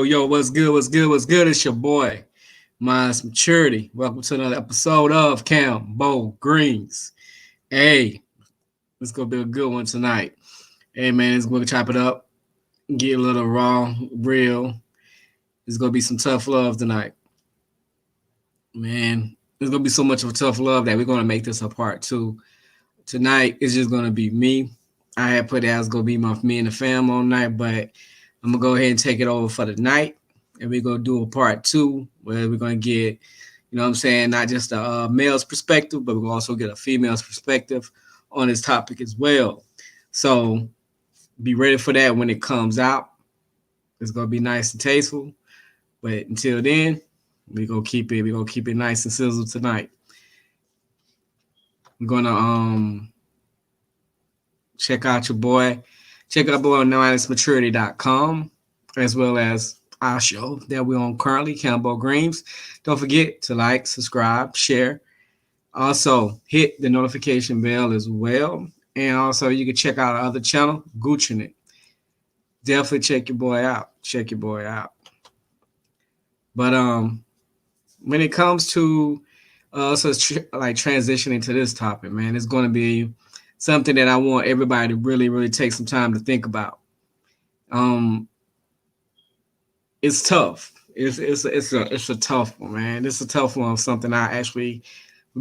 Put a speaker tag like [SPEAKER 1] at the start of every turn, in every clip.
[SPEAKER 1] Yo, what's good? What's good? What's good? It's your boy, Minds Maturity. Welcome to another episode of CanBo Greens. Hey, it's gonna be a good one tonight. Hey man, it's gonna chop it up, get a little raw, real. It's gonna be some tough love tonight. Man, there's gonna be so much of a tough love that we're gonna make this a part two. Tonight it's just gonna be me. I had put it as gonna be me and the fam all night, but I'm gonna go ahead and take it over for the night, and we're gonna do a part two where we're gonna get, what I'm saying, not just a male's perspective, but we'll also get a female's perspective on this topic as well. So be ready for that when it comes out. It's gonna be nice and tasteful. But until then, we're gonna keep it nice and sizzle tonight. I'm gonna check out your boy. Check out boy on knowingmaturity.com, as well as our show that we're on currently, CanBo Greens. Don't forget to like, subscribe, share. Also, hit the notification bell as well. And also, you can check out our other channel, Gucciing It. Definitely check your boy out. But when it comes to transitioning to this topic, man, it's going to be something that I want everybody to really, really take some time to think about. It's tough. It's a tough one, man. It's a tough one. Something I actually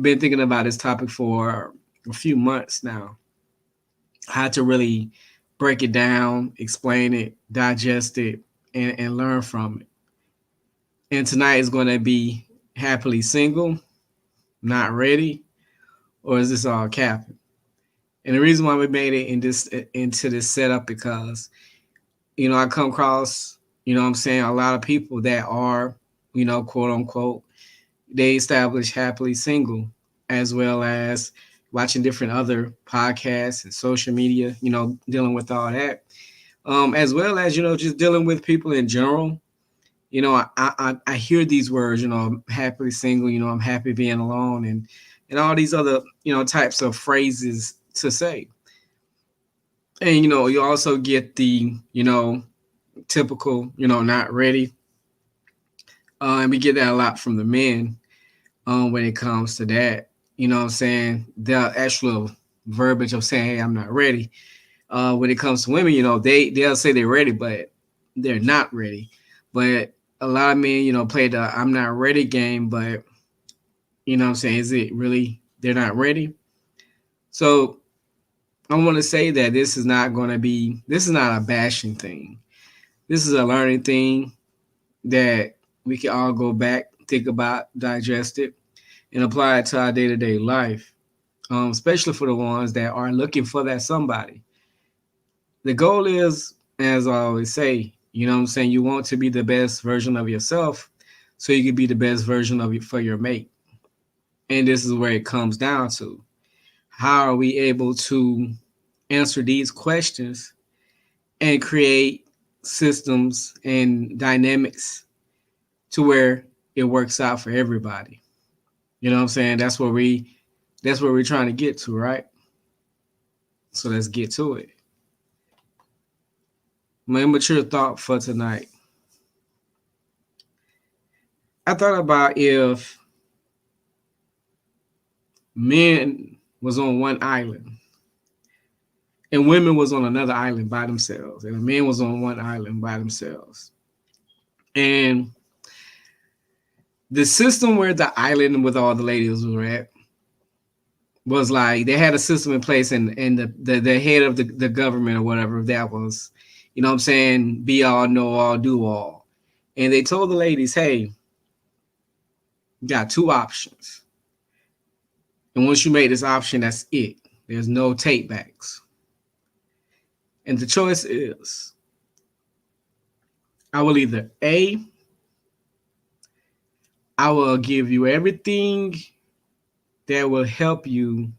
[SPEAKER 1] been thinking about this topic for a few months now. How to really break it down, explain it, digest it, and learn from it. And tonight is going to be happily single, not ready, or is this all capping? And the reason why we made it into this setup because, I come across, a lot of people that are, quote unquote, they establish happily single, as well as watching different other podcasts and social media, dealing with all that, as well as, just dealing with people in general. I hear these words, I'm happily single, I'm happy being alone, and all these other, types of phrases to say. And, you also get the, typical, not ready. And we get that a lot from the men when it comes to that. You know what I'm saying? The actual verbiage of saying, hey, I'm not ready. When it comes to women, they'll say they're ready, but they're not ready. But a lot of men, play the I'm not ready game, but, what I'm saying? Is it really they're not ready? So I want to say that this is not a bashing thing. This is a learning thing that we can all go back, think about, digest it, and apply it to our day to day life, especially for the ones that are looking for that somebody. The goal is, as I always say, you know what I'm saying, you want to be the best version of yourself so you can be the best version of you for your mate. And this is where it comes down to. How are we able to answer these questions and create systems and dynamics to where it works out for everybody? You know what I'm saying? That's where we're trying to get to, right? So let's get to it. My immature thought for tonight. I thought about if men was on one island and women was on another island by themselves, and the men was on one island by themselves. And the system where the island with all the ladies were at was like they had a system in place, and the head of the government or whatever that was, you know what I'm saying, be all, know all, do all. And they told the ladies, hey, you got two options. And once you make this option, that's it. There's no take backs. And the choice is I will either A, I will give you everything that will help you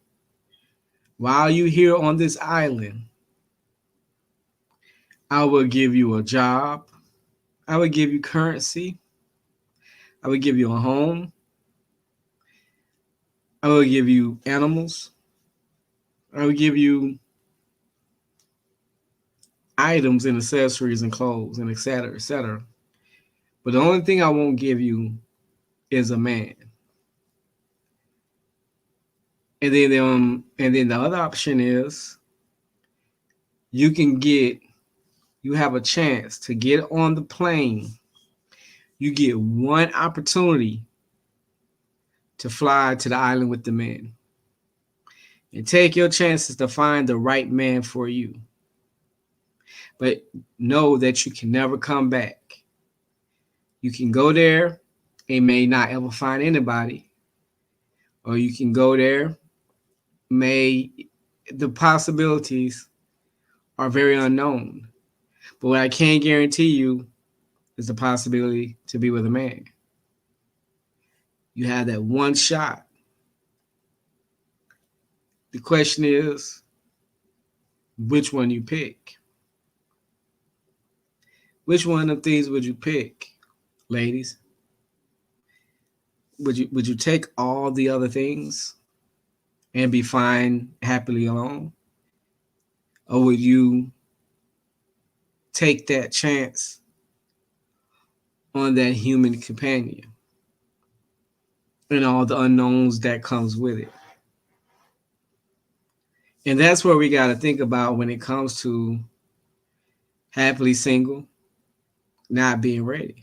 [SPEAKER 1] while you're here on this island. I will give you a job. I will give you currency. I will give you a home. I will give you animals. I will give you items and accessories and clothes and et cetera, et cetera. But the only thing I won't give you is a man. And then the other option is you can get you have a chance to get on the plane. You get one opportunity to fly to the island with the men and take your chances to find the right man for you. But know that you can never come back. You can go there and may not ever find anybody, or you can go there, may the possibilities are very unknown. But what I can guarantee you is the possibility to be with a man. You have that one shot. The question is, which one you pick? Which one of these would you pick, ladies? Would you take all the other things and be fine happily alone? Or would you take that chance on that human companion and all the unknowns that comes with it? And that's where we got to think about when it comes to happily single, not being ready.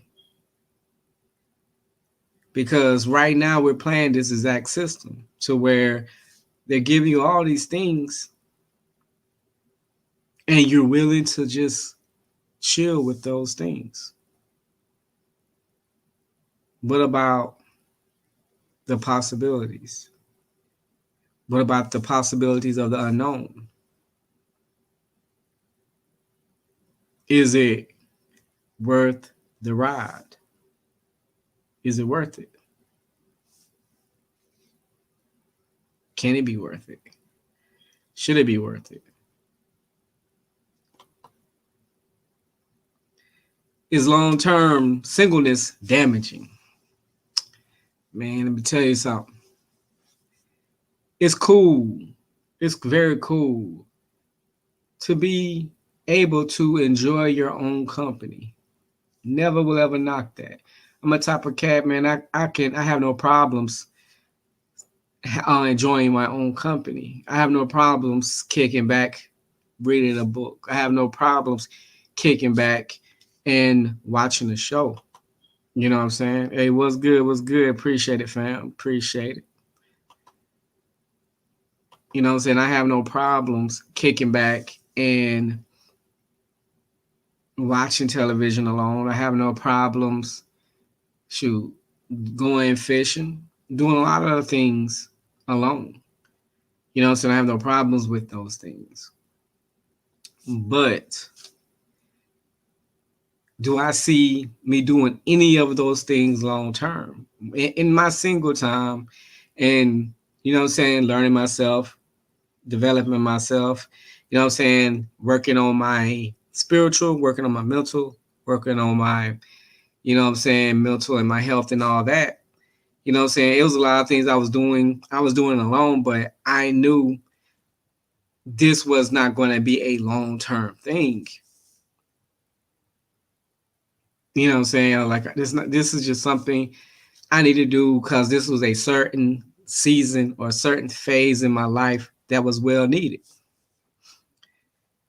[SPEAKER 1] Because right now we're playing this exact system to where they're giving you all these things and you're willing to just chill with those things. What about the possibilities? What about the possibilities of the unknown? Is it worth the ride? Is it worth it? Can it be worth it? Should it be worth it? Is long-term singleness damaging? Man, let me tell you something. It's cool. It's very cool to be able to enjoy your own company. Never will ever knock that. I'm a type of cat, man. I have no problems enjoying my own company. I have no problems kicking back, reading a book. I have no problems kicking back and watching a show. You know what I'm saying? Hey, what's good? What's good? Appreciate it, fam. Appreciate it. You know what I'm saying? I have no problems kicking back and watching television alone. I have no problems, shoot, going fishing, doing a lot of other things alone. You know what I'm saying? I have no problems with those things. But do I see me doing any of those things long term? In my single time and, you know what I'm saying, learning myself, developing myself, you know what I'm saying, working on my spiritual, working on my mental, working on my, you know what I'm saying, mental and my health and all that. You know what I'm saying? It was a lot of things I was doing. I was doing alone, but I knew this was not going to be a long term thing. You know what I'm saying? Like this is just something I need to do because this was a certain season or a certain phase in my life that was well needed.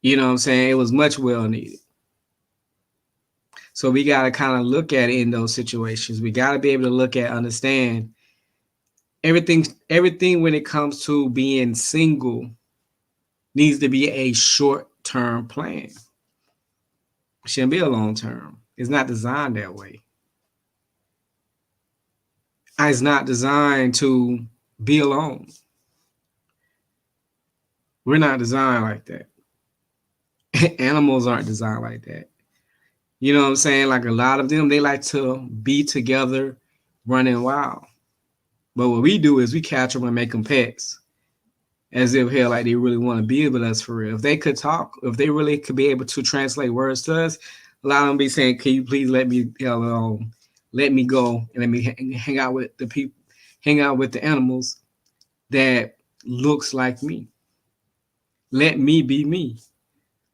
[SPEAKER 1] You know what I'm saying? It was much well needed. So we got to kind of look at it in those situations. We got to be able to look at, understand everything when it comes to being single needs to be a short term plan. It shouldn't be a long term. It's not designed that way. It's not designed to be alone. We're not designed like that. Animals aren't designed like that. You know what I'm saying? Like a lot of them, they like to be together running wild. But what we do is we catch them and make them pets as if hell like they really want to be with us for real. If they could talk, if they really could be able to translate words to us, a lot of them be saying, "Can you please let me let me go and let me hang out with the people, hang out with the animals that looks like me. Let me be me."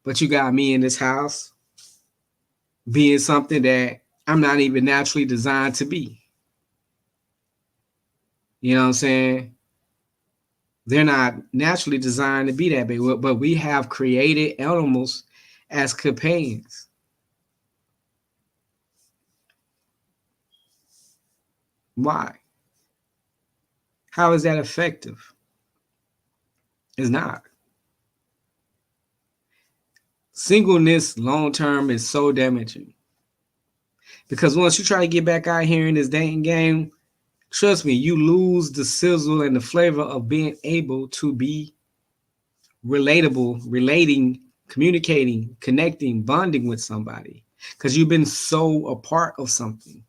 [SPEAKER 1] But you got me in this house being something that I'm not even naturally designed to be. You know what I'm saying? They're not naturally designed to be that big, but we have created animals as companions. Why? How is that effective? It's not. Singleness long term is so damaging because once you try to get back out here in this dating game, trust me, you lose the sizzle and the flavor of being able to be relatable, relating, communicating, connecting, bonding with somebody because you've been so a part of something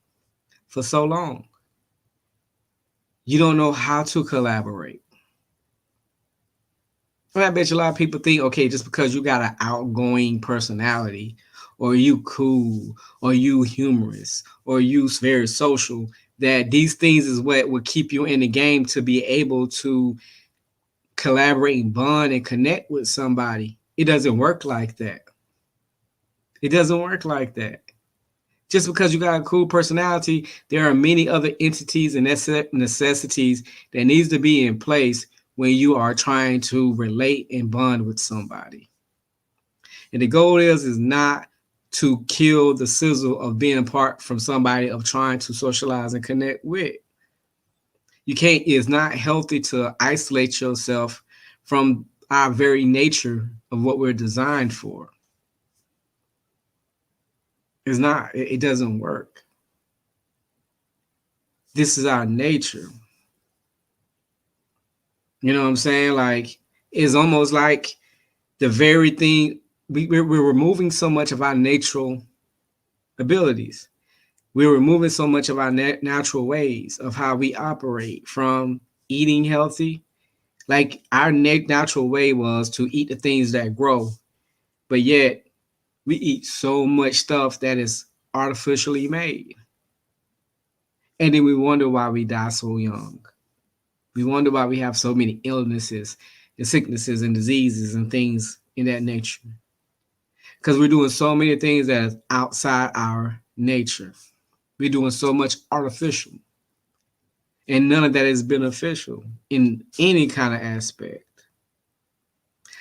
[SPEAKER 1] for so long. You don't know how to collaborate. And I bet you a lot of people think, okay, just because you got an outgoing personality, or you cool, or you humorous, or you very social, that these things is what will keep you in the game to be able to collaborate and bond and connect with somebody. It doesn't work like that. It doesn't work like that. Just because you got a cool personality, there are many other entities and necessities that needs to be in place when you are trying to relate and bond with somebody. And the goal is not to kill the sizzle of being apart from somebody, of trying to socialize and connect with. You can't, it's not healthy to isolate yourself from our very nature of what we're designed for. It's not, it doesn't work. This is our nature. You know what I'm saying? Like, it's almost like the very thing we're removing so much of our natural abilities. We're removing so much of our natural ways of how we operate, from eating healthy. Like our natural way was to eat the things that grow, but yet we eat so much stuff that is artificially made. And then we wonder why we die so young. We wonder why we have so many illnesses and sicknesses and diseases and things in that nature. Because we're doing so many things that is outside our nature. We're doing so much artificial. And none of that is beneficial in any kind of aspect.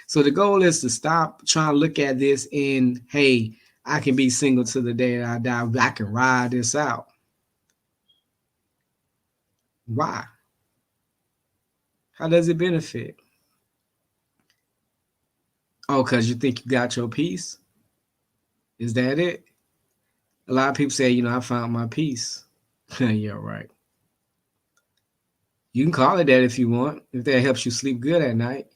[SPEAKER 1] So the goal is to stop trying to look at this in, hey, I can be single to the day that I die. I can ride this out. Why? How does it benefit? Oh, because you think you got your peace? Is that it? A lot of people say, I found my peace. Yeah, right. You can call it that if you want, if that helps you sleep good at night.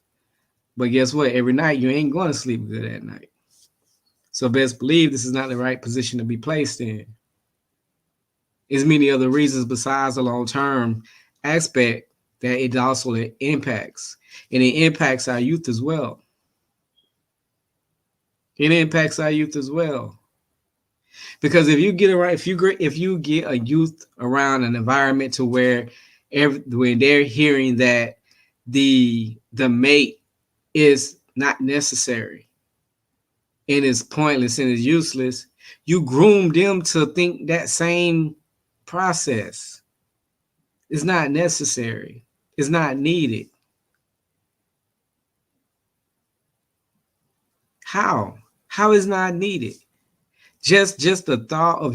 [SPEAKER 1] But guess what? Every night you ain't going to sleep good at night. So best believe this is not the right position to be placed in. There's many other reasons besides the long-term aspect that it also impacts. And it impacts our youth as well. It impacts our youth as well. Because if you get around, if you get a youth around an environment to where when they're hearing that the mate is not necessary and is pointless and is useless, you groom them to think that same process is not necessary. It's not needed. How? How is not needed? Just the thought of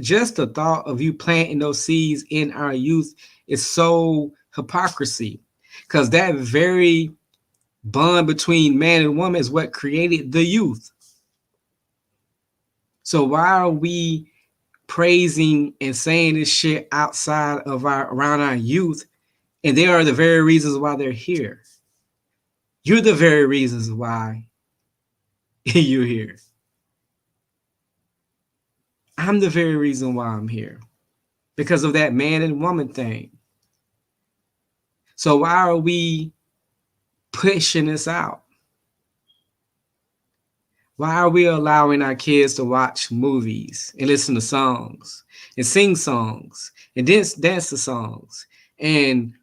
[SPEAKER 1] just the thought of you planting those seeds in our youth is so hypocrisy, because that very bond between man and woman is what created the youth. So why are we praising and saying this shit outside of around our youth, and they are the very reasons why they're here? You're the very reasons why you're here. I'm the very reason why I'm here, because of that man and woman thing. So why are we pushing this out? Why are we allowing our kids to watch movies and listen to songs and sing songs and dance the songs and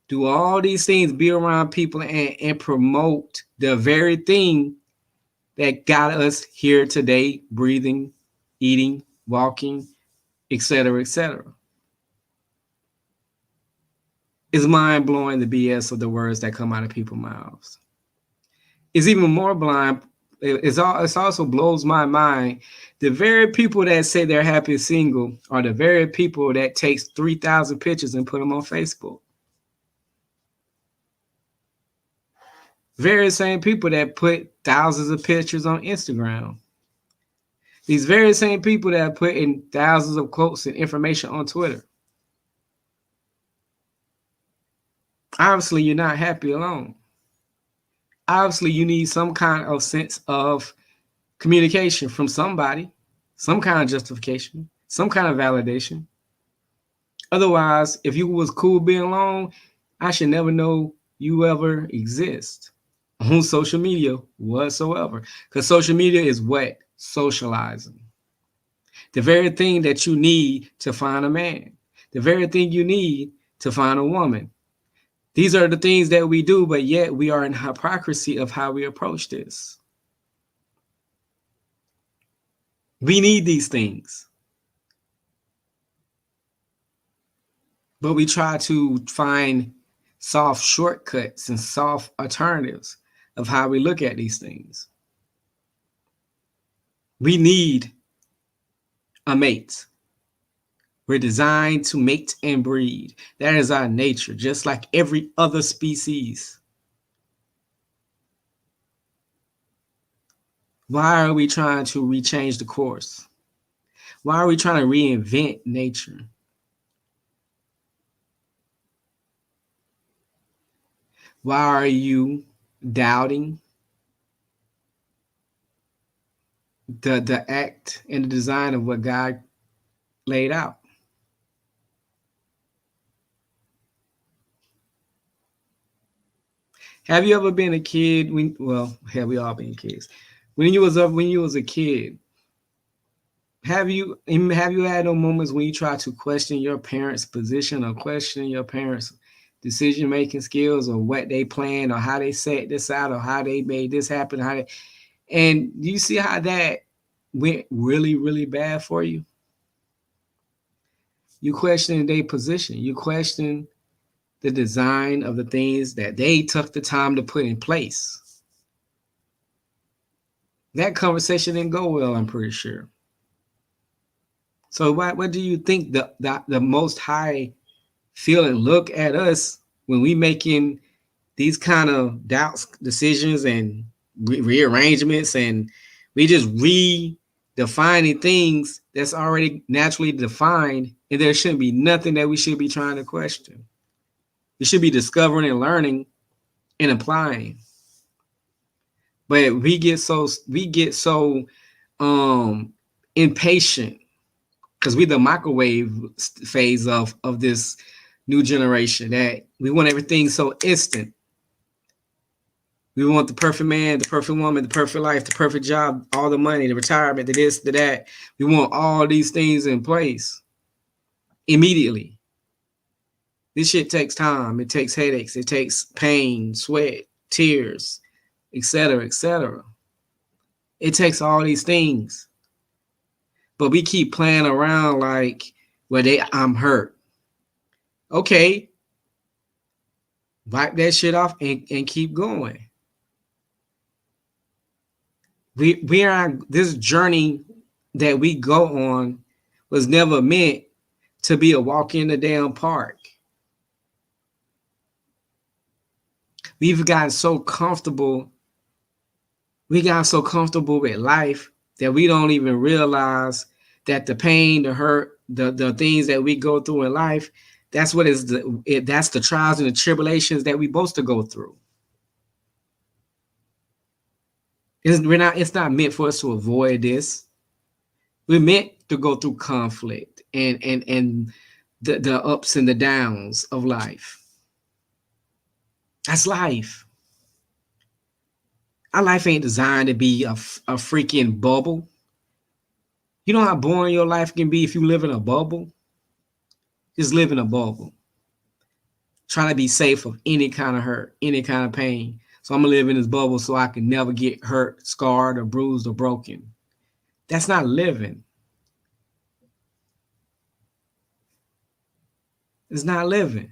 [SPEAKER 1] do all these things, be around people and promote the very thing that got us here today, breathing, eating, walking, etc., etc.? It's mind blowing, the BS of the words that come out of people's mouths. It's even more blind. It also blows my mind. The very people that say they're happy single are the very people that takes 3,000 pictures and put them on Facebook. Very same people that put thousands of pictures on Instagram. These very same people that put in thousands of quotes and information on Twitter. Obviously, you're not happy alone. Obviously, you need some kind of sense of communication from somebody, some kind of justification, some kind of validation. Otherwise, if you was cool being alone, I should never know you ever exist on social media whatsoever. Because social media is what? Socializing. The very thing that you need to find a man. The very thing you need to find a woman. These are the things that we do, but yet we are in hypocrisy of how we approach this. We need these things, but we try to find soft shortcuts and soft alternatives of how we look at these things. We need a mate. We're designed to mate and breed. That is our nature, just like every other species. Why are we trying to rechange the course? Why are we trying to reinvent nature? Why are you doubting the act and the design of what God laid out? Have you ever been a kid have we all been kids? When you was a kid, have you had no moments when you try to question your parents' position or question your parents' decision making skills or what they planned or how they set this out or how they made this happen? And you see how that went really, really bad for you? You question their position. You question the design of the things that they took the time to put in place. That conversation didn't go well, I'm pretty sure. So what do you think the Most High feel and look at us when we making these kind of doubts, decisions, and rearrangements, and we just redefining things that's already naturally defined, and there shouldn't be nothing that we should be trying to question. We should be discovering and learning and applying. But we get so um impatient because we the microwave phase of this new generation that we want everything so instant. We want the perfect man, the perfect woman, the perfect life, the perfect job, all the money, the retirement, the this, the that. We want all these things in place immediately. This shit takes time. It takes headaches. It takes pain, sweat, tears, etc., etc. It takes all these things. But we keep playing around like, I'm hurt. Okay, wipe that shit off and keep going. We are this journey that we go on was never meant to be a walk in the damn park. We've gotten so comfortable. We got so comfortable with life that we don't even realize that the pain, the hurt, the things that we go through in life, that's what is that's the trials and the tribulations that we supposed to go through. It's not meant for us to avoid this. We're meant to go through conflict and the ups and the downs of life. That's life. Our life ain't designed to be a freaking bubble. You know how boring your life can be if you live in a bubble? Just live in a bubble. Trying to be safe of any kind of hurt, any kind of pain. So I'm going to live in this bubble so I can never get hurt, scarred, or bruised, or broken. That's not living. It's not living.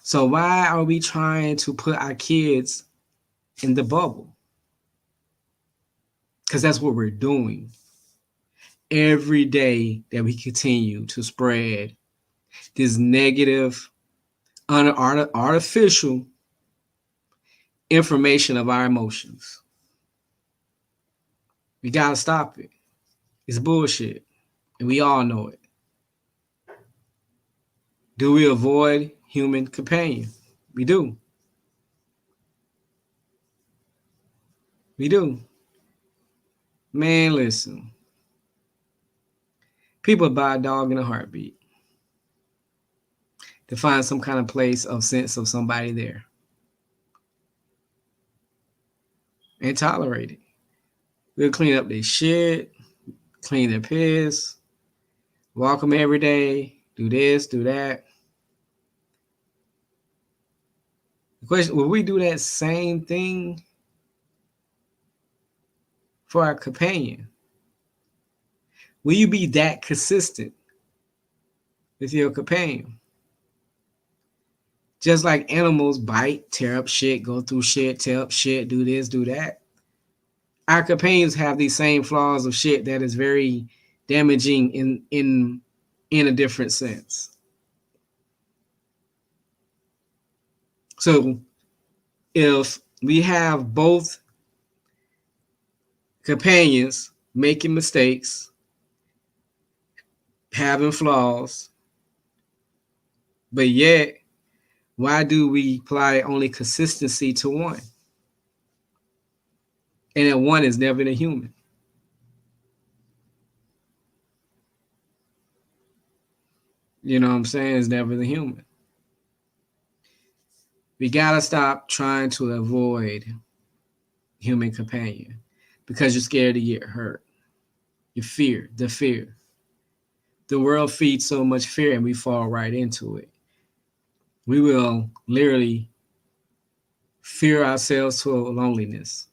[SPEAKER 1] So why are we trying to put our kids in the bubble? Because that's what we're doing. Every day that we continue to spread this negative, artificial information of our emotions. We got to stop it. It's bullshit. And we all know it. Do we avoid human companion? We do. We do. Man, listen. People buy a dog in a heartbeat to find some kind of place of sense of somebody there and tolerate it. We'll clean up their shit, clean their piss, walk them every day, do this, do that. The question, will we do that same thing for our companion? Will you be that consistent with your companion? Just like animals bite, tear up shit, go through shit, tear up shit, do this, do that. Our companions have these same flaws of shit that is very damaging in a different sense. So if we have both companions making mistakes, having flaws, but yet why do we apply only consistency to one? And that one is never the human. You know what I'm saying? It's never the human. We gotta stop trying to avoid human companion because you're scared to get hurt. You fear, the fear. The world feeds so much fear and we fall right into it. We will literally fear ourselves to loneliness.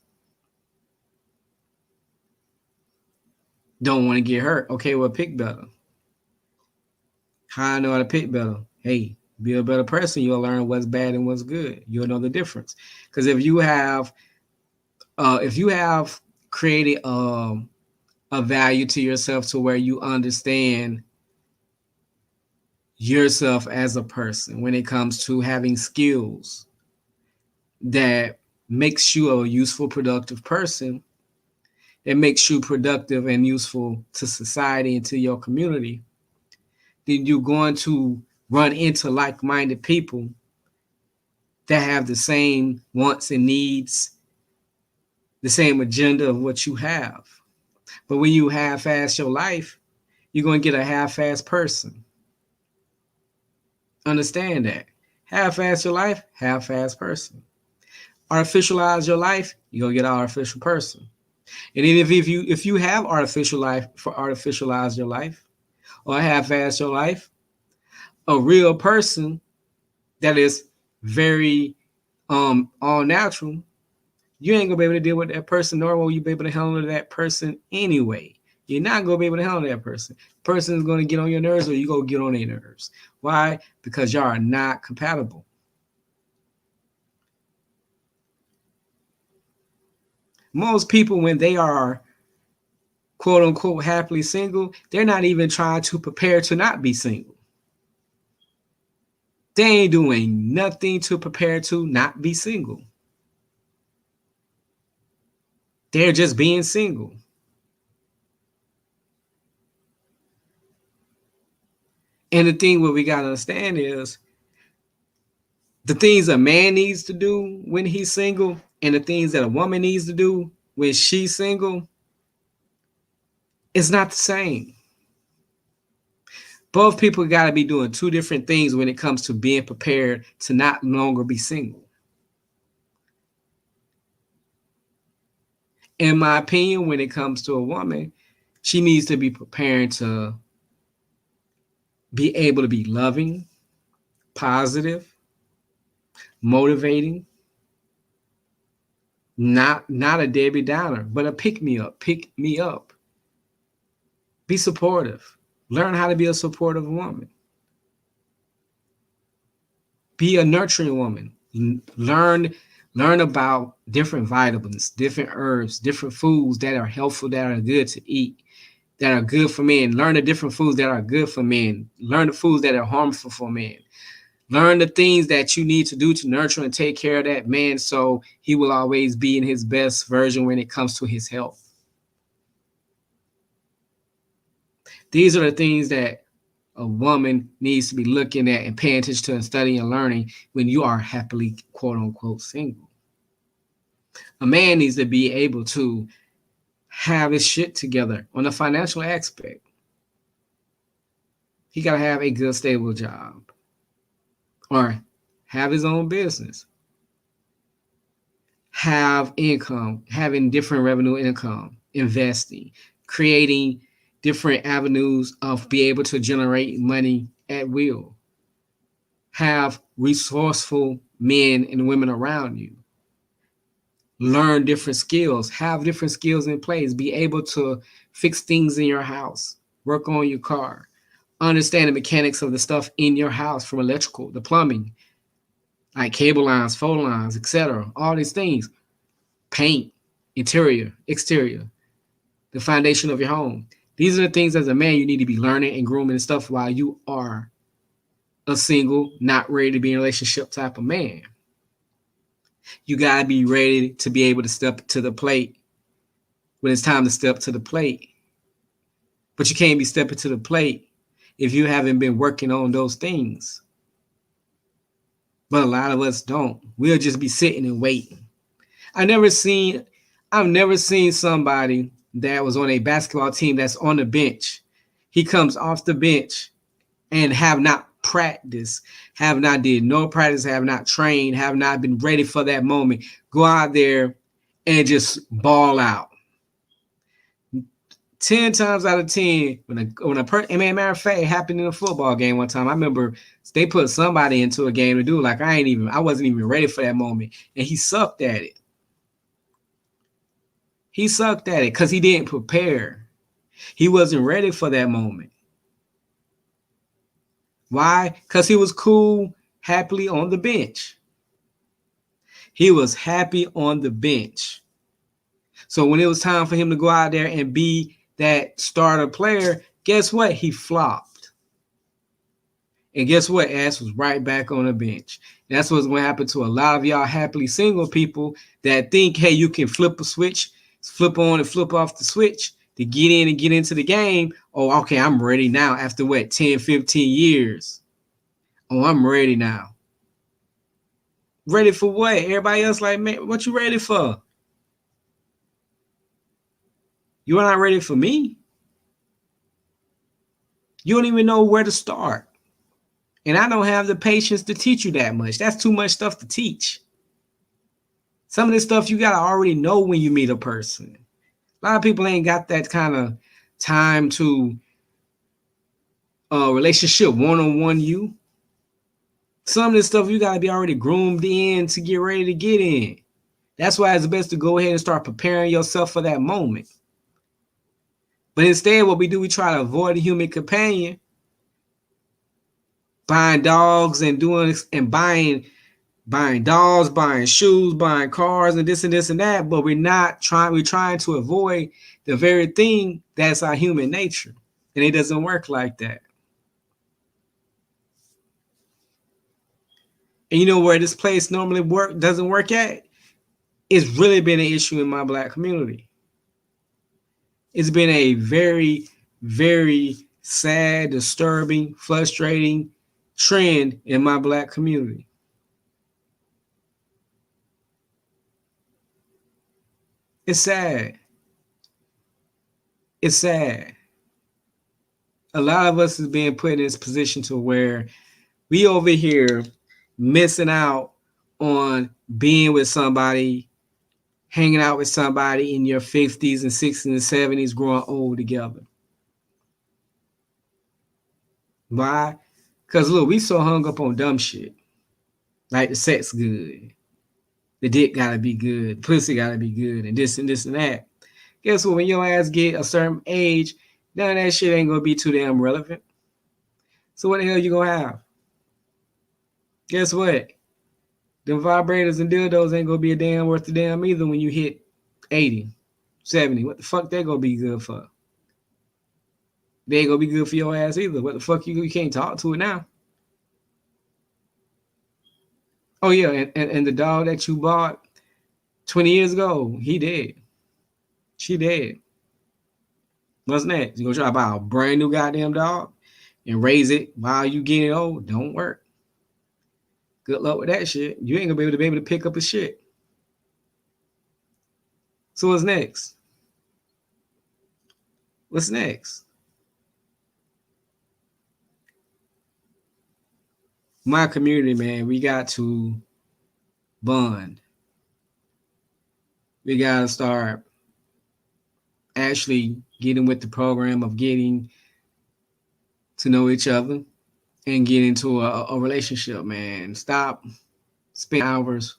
[SPEAKER 1] Don't want to get hurt. Okay, well, pick better. How I know how to pick better? Hey, be a better person. You'll learn what's bad and what's good. You'll know the difference. Because if you have created a value to yourself to where you understand yourself as a person when it comes to having skills, that makes you a useful, productive person, that makes you productive and useful to society and to your community, then you're going to run into like-minded people that have the same wants and needs, the same agenda of what you have. But when you half-ass your life, you're going to get a half-ass person. Understand that. Half-ass your life, half-ass person. Artificialize your life, you're going to get an artificial person. And then if you have artificial life for artificialize your life or half-ass your life, a real person that is very all natural, you ain't gonna be able to deal with that person, nor will you be able to handle that person anyway. You're not gonna be able to handle that person. Person is gonna get on your nerves, or you gonna get on their nerves. Why? Because y'all are not compatible. Most people, when they are quote unquote happily single, they're not even trying to prepare to not be single. They ain't doing nothing to prepare to not be single. They're just being single. And the thing what we gotta understand is the things a man needs to do when he's single and the things that a woman needs to do when she's single is not the same. Both people got to be doing two different things when it comes to being prepared to not longer be single. In my opinion, when it comes to a woman, she needs to be preparing to be able to be loving, positive, motivating, not a Debbie Downer, but a pick me up. Be supportive. Learn how to be a supportive woman. Be a nurturing woman. Learn about different vitamins, different herbs, different foods that are helpful, that are good to eat, that are good for men. Learn the different foods that are good for men. Learn the foods that are harmful for men. Learn the things that you need to do to nurture and take care of that man so he will always be in his best version when it comes to his health. These are the things that a woman needs to be looking at and paying attention to and studying and learning when you are happily, quote unquote, single. A man needs to be able to have his shit together on the financial aspect. He got to have a good, stable job or have his own business. Have income, having different revenue income, investing, creating different avenues of be able to generate money at will. Have resourceful men and women around you. Learn different skills, have different skills in place, be able to fix things in your house, work on your car, understand the mechanics of the stuff in your house from electrical, the plumbing, like cable lines, phone lines, etc. All these things. Paint, interior, exterior, the foundation of your home. These are the things as a man you need to be learning and grooming and stuff while you are a single, not ready to be in a relationship type of man. You got to be ready to be able to step to the plate when it's time to step to the plate. But you can't be stepping to the plate if you haven't been working on those things. But a lot of us don't. We'll just be sitting and waiting. I've never seen somebody that was on a basketball team that's on the bench. He comes off the bench and have not practiced, have not did no practice, have not trained, have not been ready for that moment. Go out there and just ball out. 10 times out of 10, matter of fact, it happened in a football game one time. I remember they put somebody into a game to do like I wasn't even ready for that moment. And he sucked at it. He sucked at it because he didn't prepare. He wasn't ready for that moment. Why? Because he was cool, happily on the bench. He was happy on the bench. So when it was time for him to go out there and be that starter player, guess what? He flopped. And guess what? Ass was right back on the bench. That's what's going to happen to a lot of y'all happily single people that think, hey, you can flip a switch, flip on and flip off the switch to get in and get into the game. Oh, okay, I'm ready now after what, 10, 15 years? Oh, I'm ready now. Ready for what? Everybody else like, man, what you ready for? You're not ready for me. You don't even know where to start. And I don't have the patience to teach you that much. That's too much stuff to teach. Some of this stuff you got to already know when you meet a person. A lot of people ain't got that kind of time to relationship one-on-one you. Some of this stuff you got to be already groomed in to get ready to get in. That's why it's best to go ahead and start preparing yourself for that moment. But instead, what we do, we try to avoid a human companion, buying dogs and doing and buying dogs, buying shoes, buying cars, and this and this and that. But we're trying to avoid the very thing that's our human nature. And it doesn't work like that. And you know where this place normally doesn't work at? It's really been an issue in my Black community. It's been a very, very sad, disturbing, frustrating trend in my Black community. It's sad. It's sad. A lot of us is being put in this position to where we over here missing out on being with somebody, hanging out with somebody in your 50s and 60s and 70s, growing old together. Why? Because look, we so hung up on dumb shit. Like the sex good, the dick gotta be good, the pussy gotta be good, and this and this and that. Guess what? When your ass get a certain age, none of that shit ain't gonna be too damn relevant. So what the hell you gonna have? Guess what? Them vibrators and dildos ain't gonna be a damn worth a damn either when you hit 80, 70. What the fuck they gonna be good for? They ain't gonna be good for your ass either. What the fuck you can't talk to it now? Oh yeah, and the dog that you bought 20 years ago, he dead. She dead. What's next? You gonna try to buy a brand new goddamn dog and raise it while you getting old? Don't work. Good luck with that shit. You ain't gonna be able to pick up a shit. So what's next? What's next? My community, man, we got to bond. We got to start actually getting with the program of getting to know each other and get into a relationship, man. Stop spending hours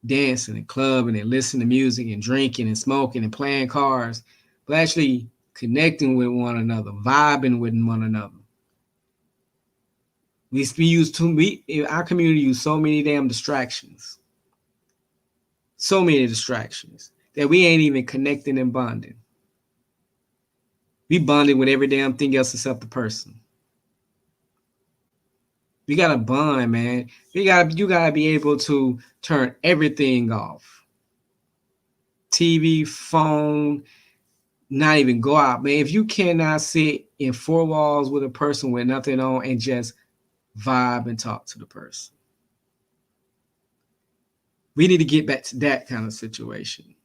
[SPEAKER 1] dancing and clubbing and listening to music and drinking and smoking and playing cards, but actually connecting with one another, vibing with one another. Our community use so many damn distractions. So many distractions that we ain't even connecting and bonding. We bonding with every damn thing else except the person. We gotta bond, man. You gotta be able to turn everything off. TV, phone, not even go out, man. If you cannot sit in four walls with a person with nothing on and just vibe and talk to the person. We need to get back to that kind of situation.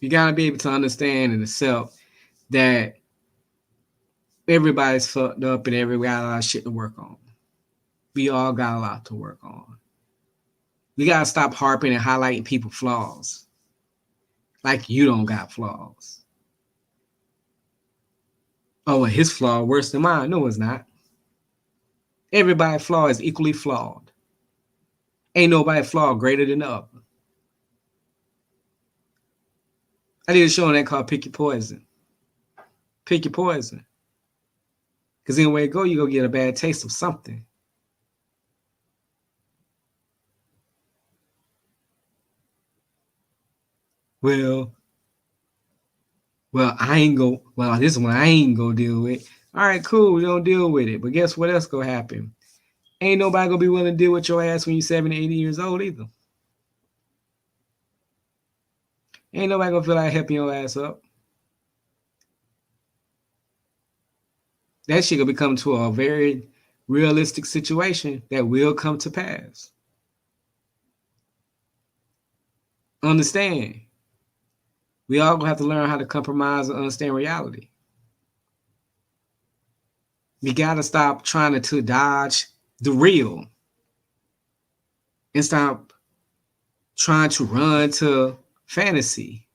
[SPEAKER 1] You gotta be able to understand and accept that everybody's fucked up and everybody got a lot of shit to work on. We all got a lot to work on. We gotta stop harping and highlighting people's flaws. Like you don't got flaws. Oh, well, his flaw worse than mine. No, it's not. Everybody's flaw is equally flawed. Ain't nobody flaw greater than the other. I did a show on that called Pick Your Poison. Pick your poison. Because anywhere you go, you're going to get a bad taste of something. Well, I ain't go. Well, this one I ain't gonna deal with. All right, cool. We don't deal with it. But guess what else gonna happen? Ain't nobody gonna be willing to deal with your ass when you're 70, 80 years old either. Ain't nobody gonna feel like helping your ass up. That shit gonna become to a very realistic situation that will come to pass. Understand? We all gonna have to learn how to compromise and understand reality. We gotta stop trying to dodge the real and stop trying to run to fantasy,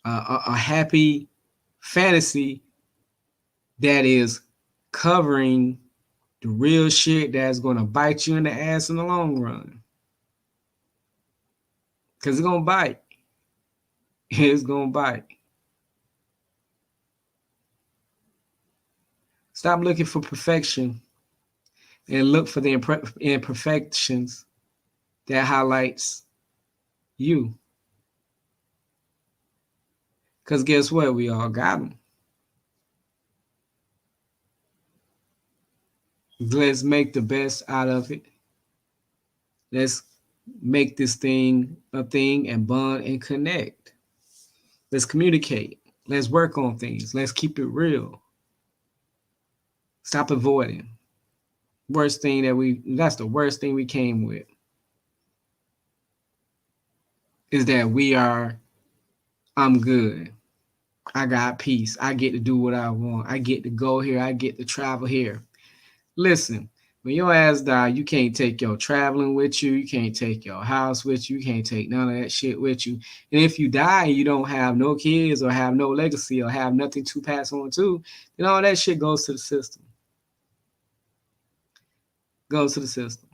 [SPEAKER 1] a happy fantasy that is covering the real shit that's gonna bite you in the ass in the long run. Cause it's gonna bite. It's gonna bite. Stop looking for perfection and look for the imperfections that highlights you. Because guess what? We all got them. Let's make the best out of it. Let's make this thing a thing and bond and connect. Let's communicate. Let's work on things. Let's keep it real. Stop avoiding. That's the worst thing we came with. Is that I'm good. I got peace. I get to do what I want. I get to go here. I get to travel here. Listen, when your ass die, you can't take your traveling with you. You can't take your house with you. You can't take none of that shit with you. And if you die and you don't have no kids or have no legacy or have nothing to pass on to, then all that shit goes to the system. Goes to the system.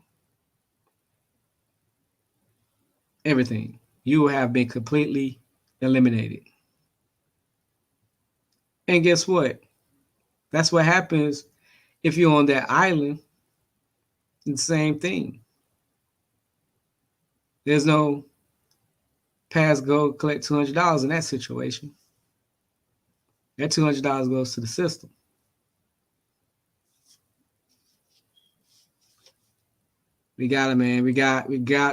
[SPEAKER 1] Everything. You have been completely eliminated. And guess what? That's what happens if you're on that island. It's the same thing. There's no pass, go collect $200 in that situation. That $200 goes to the system. We got it, man. We got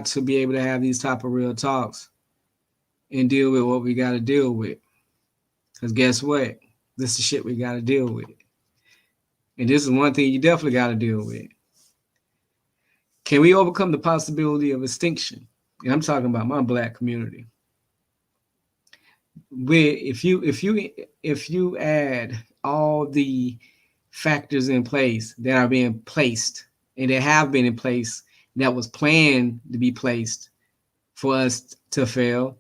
[SPEAKER 1] to be able to have these type of real talks and deal with what we got to deal with. Because guess what? This is shit we got to deal with. And this is one thing you definitely got to deal with. Can we overcome the possibility of extinction? And I'm talking about my Black community. If you add all the factors in place that are being placed and that have been in place, that was planned to be placed for us to fail,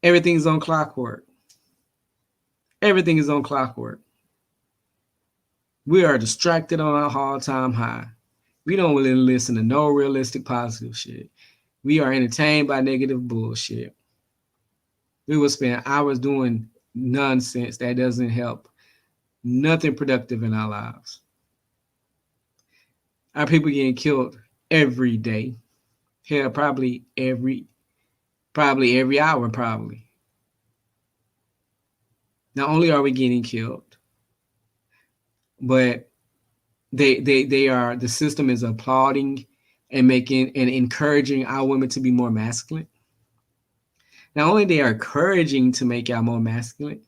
[SPEAKER 1] everything's on clockwork. Everything is on clockwork. We are distracted on our all-time high. We don't really listen to no realistic positive shit. We are entertained by negative bullshit. We will spend hours doing nonsense that doesn't help. Nothing productive in our lives. Our people getting killed every day. Hell, probably every hour, probably. Not only are we getting killed, but the system is applauding and making and encouraging our women to be more masculine. Not only they are encouraging to make y'all more masculine,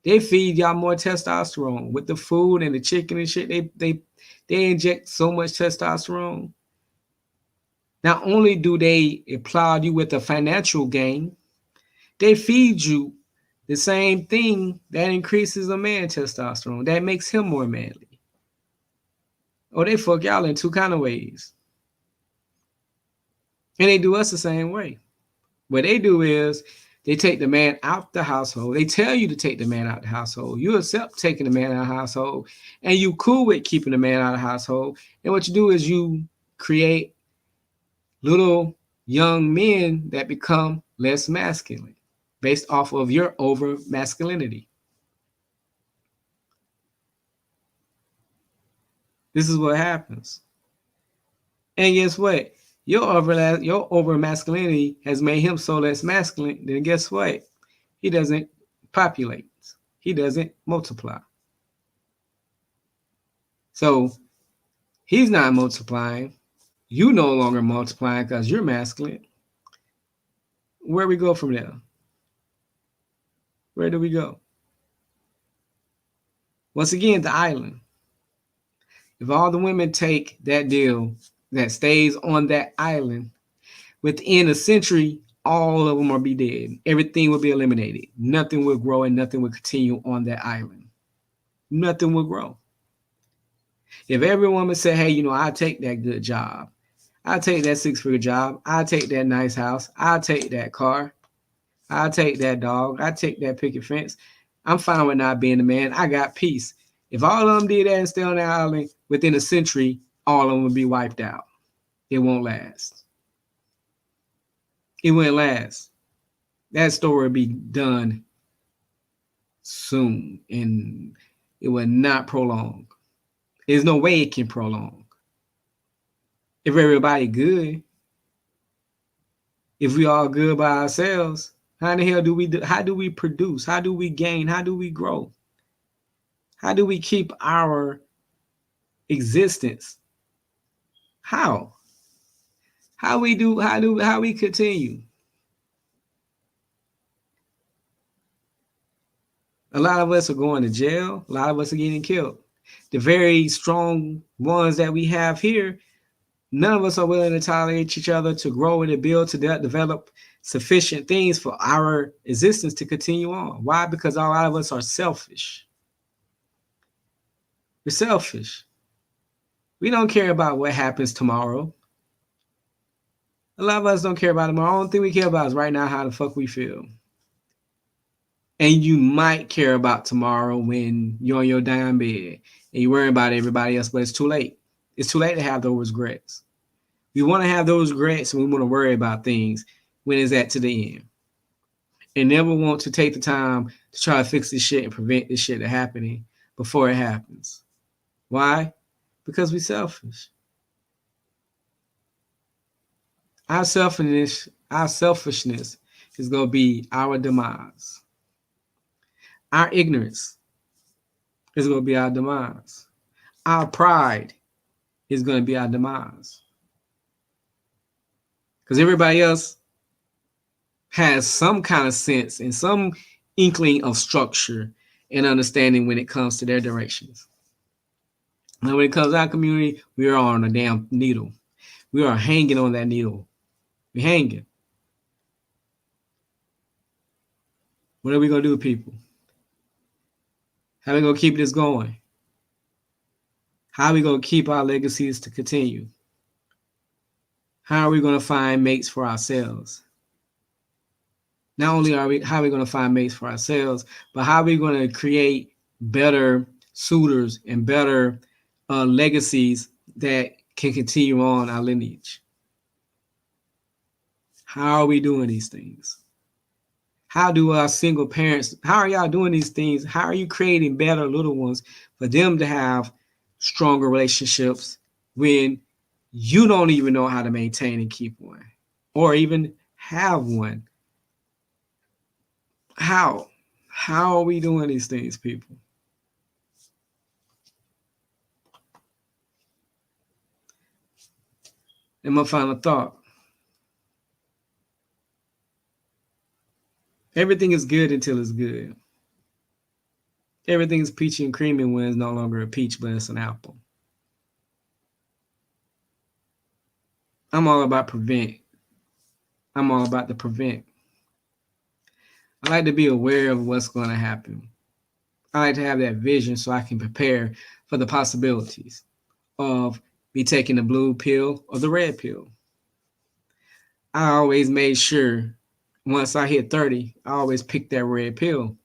[SPEAKER 1] they feed y'all more testosterone with the food and the chicken and shit. They inject so much testosterone. Not only do they applaud you with a financial gain, they feed you the same thing that increases a man's testosterone, that makes him more manly. Or they fuck y'all in two kind of ways. And they do us the same way. What they do is they take the man out the household. They tell you to take the man out the household. You accept taking the man out of the household, and you cool with keeping the man out of the household. And what you do is you create little young men that become less masculine based off of your over masculinity. This is what happens. And guess what? Your over masculinity has made him so less masculine. Then guess what? He doesn't populate. He doesn't multiply. So he's not multiplying. You no longer multiplying because you're masculine. Where we go from there? Where do we go? Once again, the island. If all the women take that deal that stays on that island, within a century, all of them will be dead. Everything will be eliminated. Nothing will grow and nothing will continue on that island. Nothing will grow. If every woman said, hey, I'll take that good job. I'll take that six-figure job. I'll take that nice house. I'll take that car. I'll take that dog. I'll take that picket fence. I'm fine with not being a man. I got peace. If all of them did that and stay on the island, within a century, all of them would be wiped out. It won't last. It won't last. That story will be done soon, and it will not prolong. There's no way it can prolong. If everybody good, if we all good by ourselves, how the hell do we do? How do we produce? How do we gain? How do we grow? How do we keep our existence? How? How we continue? A lot of us are going to jail. A lot of us are getting killed. The very strong ones that we have here, none of us are willing to tolerate each other, to grow and to build, to develop sufficient things for our existence to continue on. Why? Because a lot of us are selfish. We're selfish. We don't care about what happens tomorrow. A lot of us don't care about tomorrow. The only thing we care about is right now how the fuck we feel. And you might care about tomorrow when you're on your dying bed and you're worrying about everybody else, but it's too late. It's too late to have those regrets. We want to have those regrets and we want to worry about things when it's at to the end. And never want to take the time to try to fix this shit and prevent this shit from happening before it happens. Why? Because we're selfish. Our selfishness is going to be our demise. Our ignorance is going to be our demise. Our pride is going to be our demise. Because everybody else has some kind of sense and some inkling of structure and understanding when it comes to their directions. Now, when it comes to our community, we are on a damn needle. We are hanging on that needle. We're hanging. What are we going to do, people? How are we going to keep this going? How are we going to keep our legacies to continue? How are we going to find mates for ourselves? Not only how are we going to find mates for ourselves, but how are we going to create better suitors and better legacies that can continue on our lineage? How are we doing these things? How do our single parents, how are y'all doing these things? How are you creating better little ones for them to have stronger relationships when you don't even know how to maintain and keep one or even have one? How are we doing these things, people? And my final thought. Everything is good until it's good. Everything is peachy and creamy when it's no longer a peach, but it's an apple. I'm all about prevent. I'm all about the prevent. I like to be aware of what's going to happen. I like to have that vision so I can prepare for the possibilities of me taking the blue pill or the red pill. I always made sure once I hit 30, I always pick that red pill.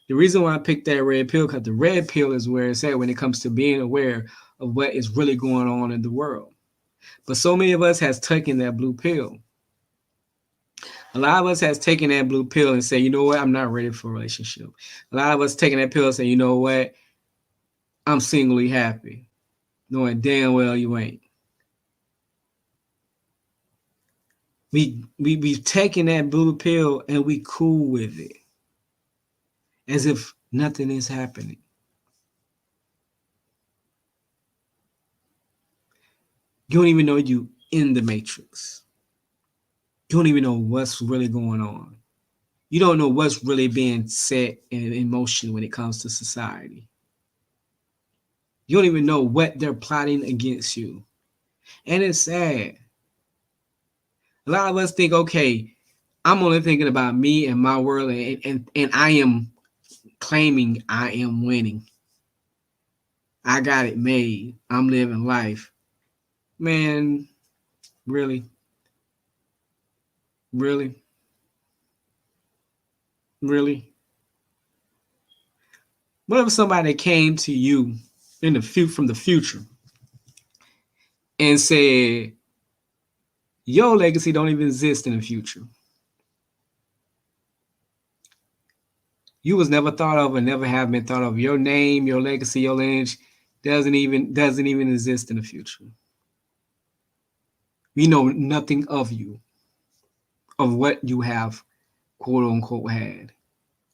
[SPEAKER 1] The reason why I picked that red pill, because the red pill is where it's at when it comes to being aware of what is really going on in the world. But so many of us has taken that blue pill. A lot of us has taken that blue pill and say, you know what, I'm not ready for a relationship. A lot of us taking that pill and say, you know what, I'm singly happy, knowing damn well you ain't. We've taken that blue pill and we cool with it, as if Nothing is happening. You don't even know you in the matrix. You don't even know what's really going on. You don't know what's really being set in motion when it comes to society. You don't even know what they're plotting against you. And it's sad. A lot of us think, okay, I'm only thinking about me and my world, and I am claiming I am winning. I got it made. I'm living life. Man, really? Really? Really? What if somebody came to you in the from the future and said, your legacy don't even exist in the future. You was never thought of and never have been thought of. Your name, your legacy, your lineage doesn't even exist in the future. We know nothing of you, of what you have, quote unquote, had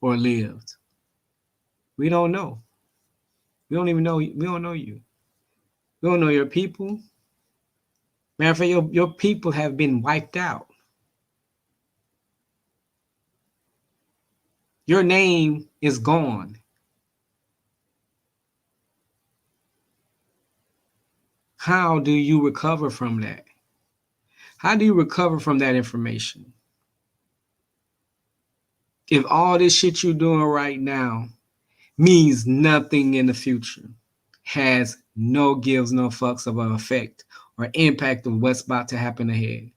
[SPEAKER 1] or lived. We don't know. We don't even know. We don't know you. We don't know your people. Matter of fact, your people have been wiped out. Your name is gone. How do you recover from that? How do you recover from that information? If all this shit you're doing right now means nothing in the future, has no gives, no fucks of an effect or impact of what's about to happen ahead.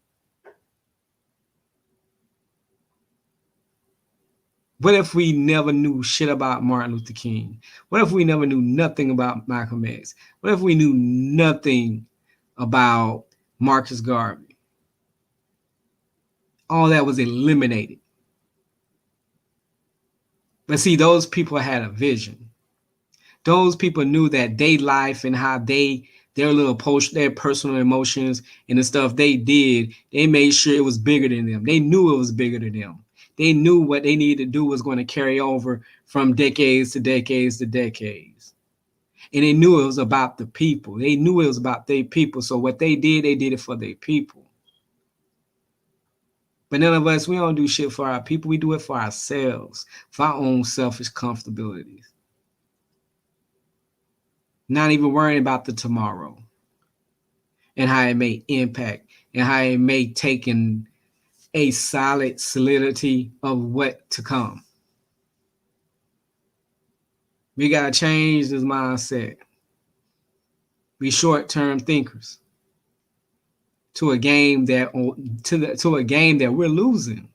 [SPEAKER 1] What if we never knew shit about Martin Luther King? What if we never knew nothing about Malcolm X? What if we knew nothing about Marcus Garvey? All that was eliminated. But see, those people had a vision. Those people knew that their life and how their little post, their personal emotions and the stuff they did, they made sure it was bigger than them. They knew it was bigger than them. They knew what they needed to do was going to carry over from decades to decades to decades. And they knew it was about the people. They knew it was about their people. So what they did it for their people. But none of us, we don't do shit for our people. We do it for ourselves, for our own selfish comfortabilities. Not even worrying about the tomorrow and how it may impact and how it may take in a solid solidity of what to come. We got to change this mindset. Be short-term thinkers to a game that we're losing.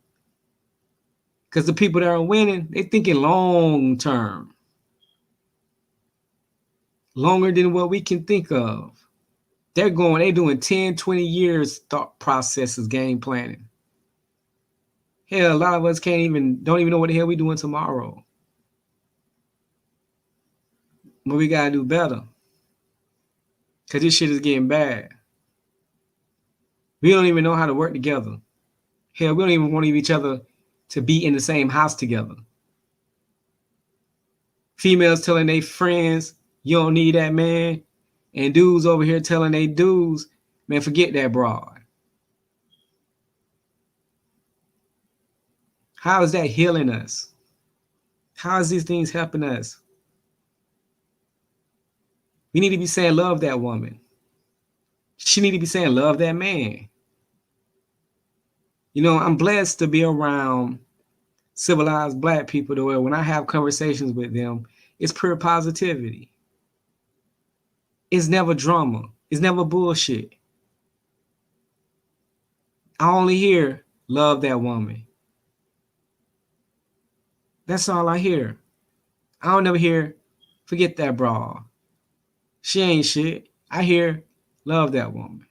[SPEAKER 1] Because the people that are winning, they're thinking long-term. Longer than what we can think of. They're doing 10, 20 years thought processes, game planning. Hell, a lot of us don't even know what the hell we doing tomorrow. But we gotta do better. Cause this shit is getting bad. We don't even know how to work together. Hell, we don't even want each other to be in the same house together. Females telling their friends, you don't need that man. And dudes over here telling their dudes, man, forget that broad. How is that healing us? How is these things helping us? We need to be saying love that woman. She need to be saying love that man. You know, I'm blessed to be around civilized black people to where when I have conversations with them, it's pure positivity. It's never drama. It's never bullshit. I only hear love that woman. That's all I hear. I don't never hear forget that broad. She ain't shit. I hear love that woman.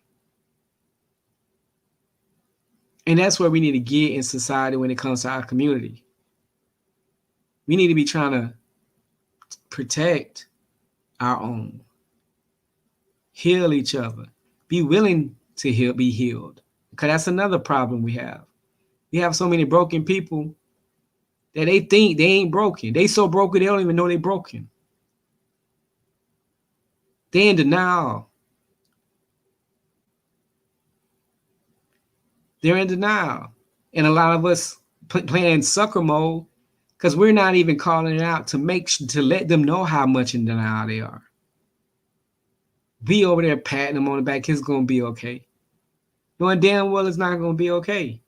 [SPEAKER 1] And that's where we need to get in society when it comes to our community. We need to be trying to protect our own, heal each other, be willing to be healed. Because that's another problem we have. We have so many broken people that they think they ain't broken. They so broken they don't even know they broken. They in denial. They're in denial. And a lot of us playing sucker mode because we're not even calling it out to let them know how much in denial they are. Be over there patting them on the back. It's gonna be okay. Knowing damn well it's not gonna be okay.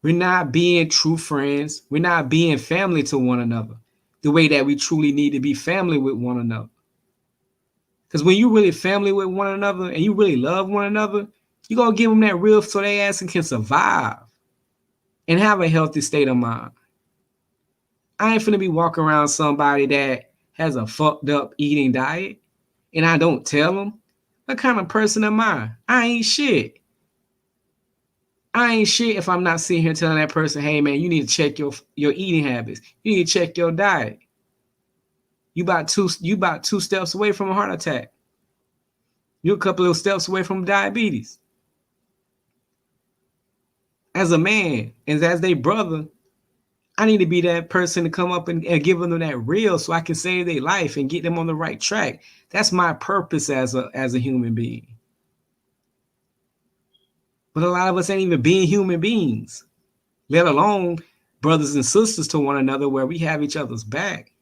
[SPEAKER 1] We're not being true friends. We're not being family to one another the way that we truly need to be family with one another. Because when you really family with one another and you really love one another, you gonna give them that real so they ass can survive and have a healthy state of mind. I ain't finna be walking around somebody that has a fucked up eating diet and I don't tell them. What kind of person am I? I ain't shit. I ain't shit if I'm not sitting here telling that person, hey man, you need to check your eating habits. You need to check your diet. You about two steps away from a heart attack. You're a couple of steps away from diabetes. As a man and as their brother, I need to be that person to come up and give them that real so I can save their life and get them on the right track. That's my purpose as a human being. But a lot of us ain't even being human beings, let alone brothers and sisters to one another where we have each other's back.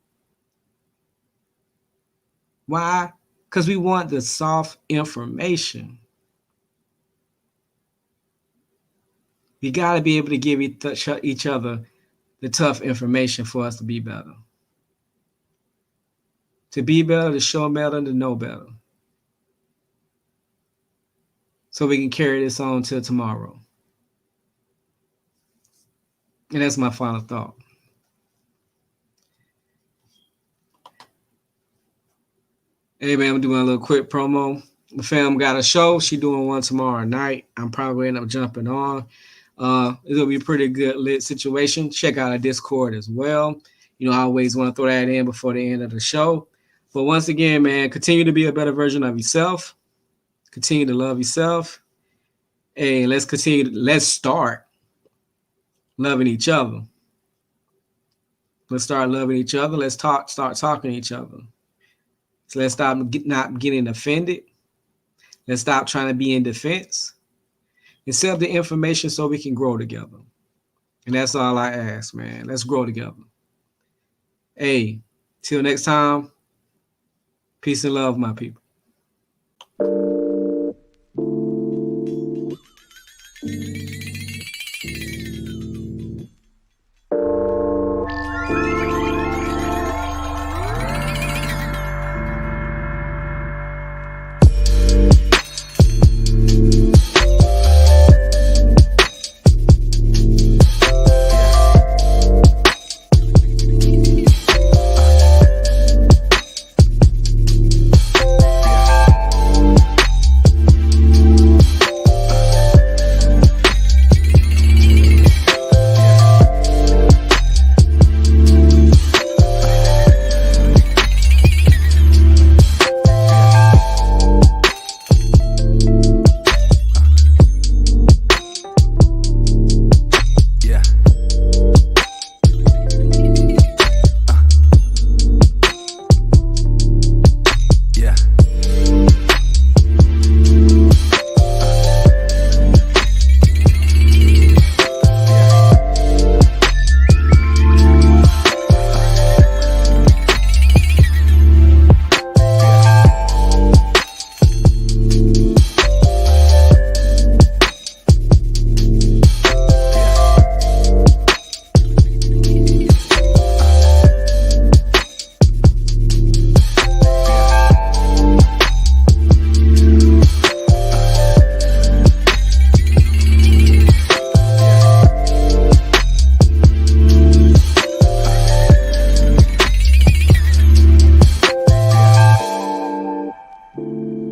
[SPEAKER 1] Why? Because we want the soft information. We got to be able to give each other the tough information for us to be better. To be better, to show better, to know better. So we can carry this on till tomorrow. And that's my final thought. Hey man, I'm doing a little quick promo. The fam got a show. She doing one tomorrow night. I'm probably end up jumping on. It'll be a pretty good lit situation. Check out our Discord as well. You know, I always want to throw that in before the end of the show. But once again, man, continue to be a better version of yourself. Continue to love yourself. Hey, let's start loving each other. Let's start loving each other. Start talking to each other. So let's stop not getting offended. Let's stop trying to be in defense. Accept the information so we can grow together. And that's all I ask, man. Let's grow together. Hey, till next time, peace and love, my people.